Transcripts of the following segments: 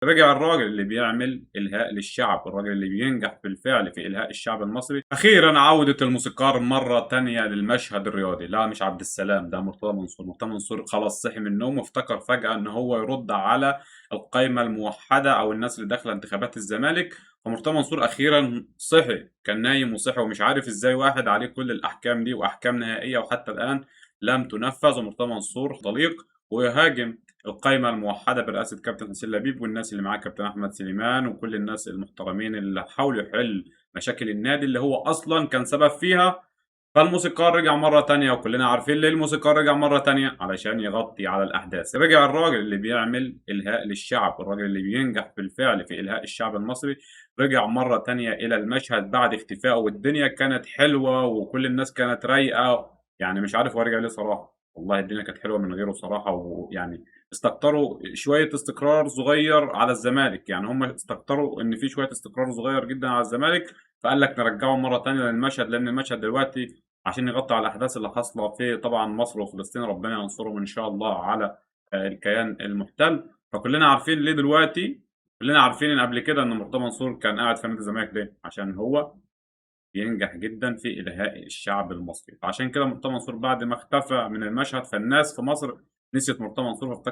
رجع الراجل اللي بيعمل إلهاء للشعب، الراجل اللي بينجح بالفعل في إلهاء الشعب المصري. أخيرًا عودة الموسيقار مرة تانية للمشهد الرياضي، لا مش عبد السلام، ده مرتضى منصور. مرتضى منصور خلاص صحي من النوم وافتكر فجأة إن هو يرد على القايمة الموحدة أو الناس اللي داخلة انتخابات الزمالك. فمرتضى منصور أخيرًا صحي، كان نايم وصحي ومش عارف إزاي واحد عليه كل الأحكام دي وأحكام نهائية وحتى الآن لم تُنفّذ، ومرتضى منصور طليق ويهاجم القايمة الموحدة برئاسة كابتن حسين لبيب والناس اللي معاه كابتن أحمد سليمان وكل الناس المحترمين اللي حاولوا يحل مشاكل النادي اللي هو أصلًا كان سبب فيها. فالموسيقار رجع مرة تانية وكلنا عارفين ليه الموسيقار رجع مرة تانية، علشان يغطي على الأحداث. رجع الراجل اللي بيعمل إلهاء للشعب، الراجل اللي بينجح بالفعل في إلهاء الشعب المصري، رجع مرة تانية إلى المشهد بعد اختفائه والدنيا كانت حلوة وكل الناس كانت رايقة. يعني مش عارف هو رجع ليه صراحة، والله الدنيا كانت حلوة من غيره صراحة. ويعني استكتروا شوية استقرار صغير على الزمالك، يعني هم استكتروا إن في شوية استقرار صغير جدًا على الزمالك، فقال لك نرجعه مرة تانية للمشهد، لأن المشهد دلوقتي عشان يغطي على الأحداث اللي حاصلة في طبعًا مصر وفلسطين، ربنا ينصرهم إن شاء الله على الكيان المحتل. فكلنا عارفين ليه دلوقتي، كلنا عارفين إن قبل كده إن مرتضى منصور كان قاعد في نادي الزمالك ليه، عشان هو بينجح جدًا في إلهاء الشعب المصري. فعشان كده مرتضى منصور بعد ما اختفى من المشهد، فالناس في مصر نسيت مرتضى منصور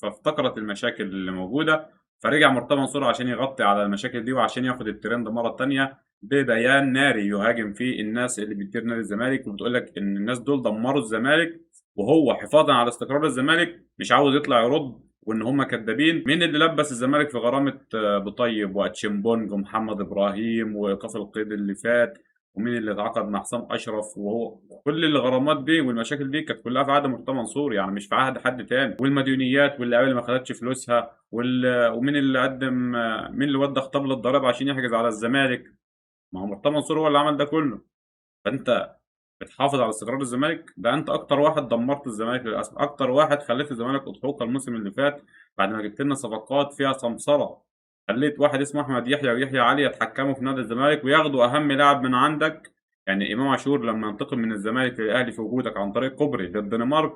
فافتكرت المشاكل اللي موجودة. فرجع مرتضى منصور عشان يغطي على المشاكل دي وعشان ياخد الترند مرة تانية ببيان ناري يهاجم فيه الناس اللي بتدير نادي الزمالك، وبتقول لك إن الناس دول دمروا الزمالك، وهو حفاظًا على استقرار الزمالك مش عاوز يطلع يرد وإن هم كدابين. مين اللي لبّس الزمالك في غرامة بوطيب وأتشيمبونج ومحمد إبراهيم وإيقاف القيد اللي فات؟ ومين اللي اتعاقد مع حسام أشرف؟ وهو كل الغرامات دي والمشاكل دي كانت كلها في عهد مرتضى منصور، يعني مش في عهد حد تاني. والمديونيات واللعيبة اللي ما خدتش فلوسها ومين اللي قدّم، مين اللي ودّى خطاب للضرايب عشان يحجز على الزمالك؟ ما هو مرتضى منصور هو اللي عمل ده كله. فأنت بتحافظ على استقرار الزمالك، ده أنت أكتر واحد دمّرت الزمالك للأسف، أكتر واحد خلّيت الزمالك أضحوكة الموسم اللي فات بعد ما جبت لنا صفقات فيها سمسرة. خلّيت واحد اسمه أحمد يحيى ويحيى علي يتحكموا في نادي الزمالك وياخدوا أهم لاعب من عندك. يعني إمام عاشور لمّا انتقل من الزمالك للأهلي في وجودك عن طريق كوبري للدنمارك،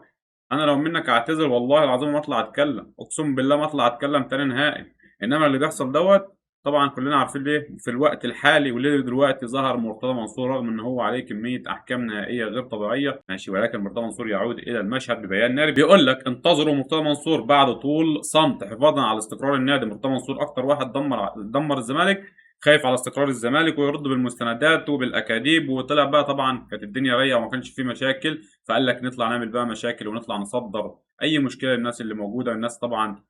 أنا لو منّك أعتذر والله العظيم ما أطلع أتكلّم، أقسم بالله ما أطلع أتكلّم تاني نهائي. إنّما اللي بيحصل دوّة طبعًا كلّنا عارفين ليه في الوقت الحالي وليه دلوقتي ظهر مرتضى منصور رغم إن هو عليه كمية أحكام نهائية غير طبيعية، ماشي، ولكن مرتضى منصور يعود إلى المشهد ببيان ناري بيقول لك انتظروا مرتضى منصور بعد طول صمت حفاظًا على استقرار النادي. مرتضى منصور أكتر واحد دمّر الزمالك، خايف على استقرار الزمالك ويرد بالمستندات وبالأكاذيب. وطلع بقى طبعًا كانت الدنيا رايقة وما كانش في مشاكل، فقال لك نطلع نعمل بقى مشاكل ونطلع نصدّر أي مشكلة للناس اللي موجودة. الناس طبعًا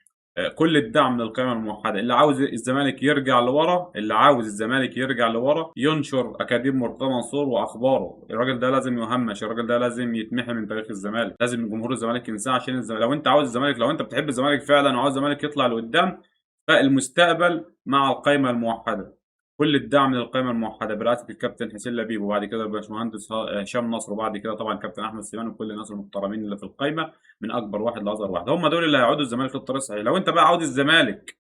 كل الدعم للقيمة الموحدة. اللي عاوز الزمالك يرجع لورا، اللي عاوز الزمالك يرجع لورا ينشر أكاذيب مرتضى منصور وأخباره. الراجل ده لازم يُهمّش، الراجل ده لازم يتمحي من تاريخ الزمالك، لازم جمهور الزمالك ينساه عشان لو أنت عاوز الزمالك، لو أنت بتحب الزمالك فعلًا وعاوز الزمالك يطلع لقدّام، فالمستقبل مع القايمة الموحدة. كل الدعم للقايمة الموحدة برئاسة الكابتن حسين لبيب وبعد كده الباشمهندس هشام نصر وبعد كده طبعًا كابتن أحمد سليمان وكل الناس المحترمين اللي في القايمة من أكبر واحد لأصغر واحد، هم دول اللي هيقعدوا الزمالك للطريق الصحيح. لو أنت بقى عاوز الزمالك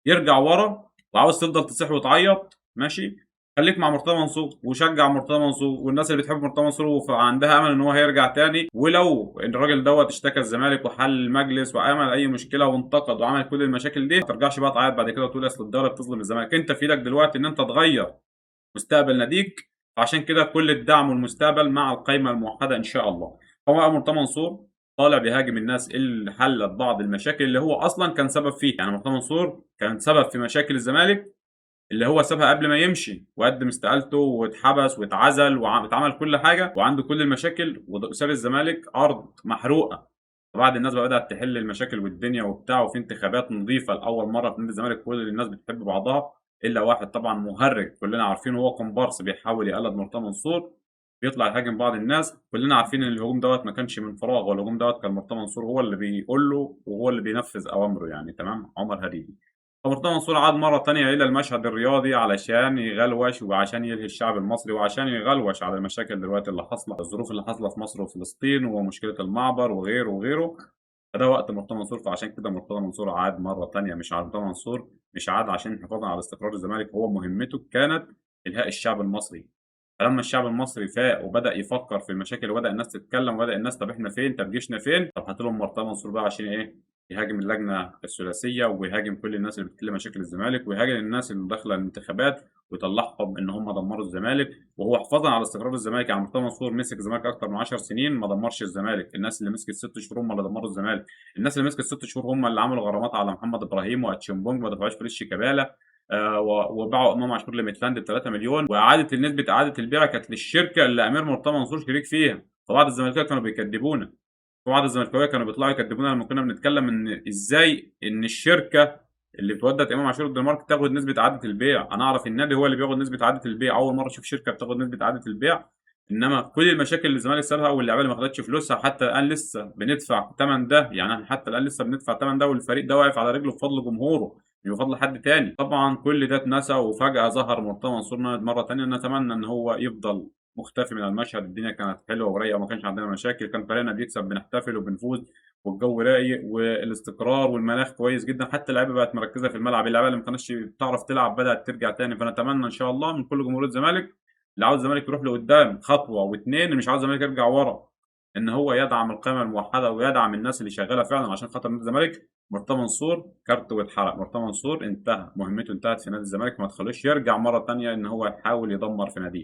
يرجع ورا وعاوز تفضل تصيح وتعيط، ماشي، خلّيك مع مرتضى منصور وشجّع مرتضى منصور، والناس اللي بتحب مرتضى منصور عندها أمل إن هو هيرجع تاني. ولو إن الراجل دوّة اشتكى الزمالك وحل المجلس وعمل أي مشكلة وانتقد وعمل كل المشاكل دي، ما ترجعش بقى تعيط بعد كده وتقول أصل الدولة بتظلم الزمالك. أنت في إيدك دلوقتي إن أنت تغيّر مستقبل ناديك، فعشان كده كل الدعم والمستقبل مع القايمة الموحدة إن شاء الله. هو بقى مرتضى منصور طالع بيهاجم الناس اللي حلّت بعض المشاكل اللي هو أصلًا كان سبب فيها. يعني مرتضى منصور كان سبب في مشاكل الزمالك اللي هو سابها قبل ما يمشي، وقدّم استقالته واتحبس واتعزل اتعمل كل حاجة وعنده كل المشاكل وساب الزمالك أرض محروقة. فبعد الناس بقى بدأت تحل المشاكل والدنيا وبتاع وفي انتخابات نضيفة لأول مرّة في نادي الزمالك كل الناس بتحب بعضها، إلا واحد طبعًا مُهرِّج كلّنا عارفينه وهو كومبارس بيحاول يقلد مرتضى منصور، بيطلع يهاجم بعض الناس. كلّنا عارفين إن الهجوم دوّة ما كانش من فراغ، والهجوم دوّة كان مرتضى منصور هو اللي بيقول له وهو اللي بينفّذ أوامره يعني تمام، عمر هريدي. فمرتضى منصور عاد مرّة تانية إلى المشهد الرياضي علشان يغلوش وعشان يلهي الشعب المصري وعشان يغلوش على المشاكل دلوقتي اللي حاصلة، الظروف اللي حاصلة في مصر وفلسطين ومشكلة المعبر وغيره، وغيره. فده وقت مرتضى منصور، فعشان كده مرتضى منصور عاد مرّة تانية مش مرتضى منصور مش عاد عشان حفاظًا على استقرار الزمالك، هو مهمته كانت إلهاء الشعب المصري. فلمّا الشعب المصري فاق وبدأ يفكّر في المشاكل وبدأ الناس تتكلّم وبدأ الناس طَب إحنا فين، طَب جيشنا فين، طَب هات لهم مرتضى منصور بقى عشان إيه، يهاجم اللجنة الثلاثية، ويهاجم كل الناس اللي بتحل مشاكل الزمالك، ويهاجم الناس اللي داخلة الانتخابات ويطلعهم إن هم دمروا الزمالك، وهو حفاظًا على استقرار الزمالك. يعني مرتضى منصور مسك الزمالك أكتر من 10 سنين ما دمرش الزمالك، الناس اللي مسكت 6 شهور هم اللي دمروا الزمالك، الناس اللي مسكت 6 شهور هم اللي عملوا غرامات على محمد إبراهيم وأتشيمبونج ما دفعوش فلوس شيكابالا، وباعوا إمام عاشور لميتلاند ب3.000.000، وإعادة نسبة إعادة البيع كانت للشركة اللي أمير مرتضى منصور شريك فيها، فبعض الزملكاويه كانوا بيكدبونا. وبعض الزملكاويه كانوا بيطلعوا يكدبونا لمّا كنا بنتكلم إن إزاي إن الشركة اللي بتودّد إمام عاشور الدنمارك تاخد نسبة إعادة البيع. أنا أعرف النادي هو اللي بياخد نسبة إعادة البيع، أول مرّة أشوف شركة بتاخد نسبة إعادة البيع، إنما كل المشاكل اللي الزمالك سابها واللعيبة اللي ما خدتش فلوسها حتى الآن لسه بندفع تَمَن ده، يعني إحنا حتى الآن لسه بندفع تَمَن ده والفريق ده واقف على رجله بفضل جمهوره مش بفضل حد تاني. طبعًا كل ده اتنسى وفجأة ظهر مرتضى منصور مرّة تانية، نتمنى إن هو يفضل مختفي من المشهد. الدنيا كانت حلوة ورايقة وما كانش عندنا مشاكل، كان فريقنا بيكسب بنحتفل وبنفوز والجو رايق والاستقرار والمناخ كويس جدًا، حتى اللعيبة بقت مركّزة في الملعب، اللعيبة اللي ما كانتش بتعرف تلعب بدأت ترجع تاني، فنتمنى إن شاء الله من كل جمهور الزمالك اللي عاوز الزمالك يروح لقدّام خطوة و2، اللي مش عاوز الزمالك يرجع ورا، إن هو يدعم القيمة الموحدة ويدعم الناس اللي شغّالة فعلًا عشان خاطر نادي الزمالك. مرتضى منصور كارته واتحرق، مرتضى منصور انتهى، مهمته انتهت في نادي الزمالك، ما تخلّوش يرجع مرّة تانية إن هو يحاول يدمّر في ناديه.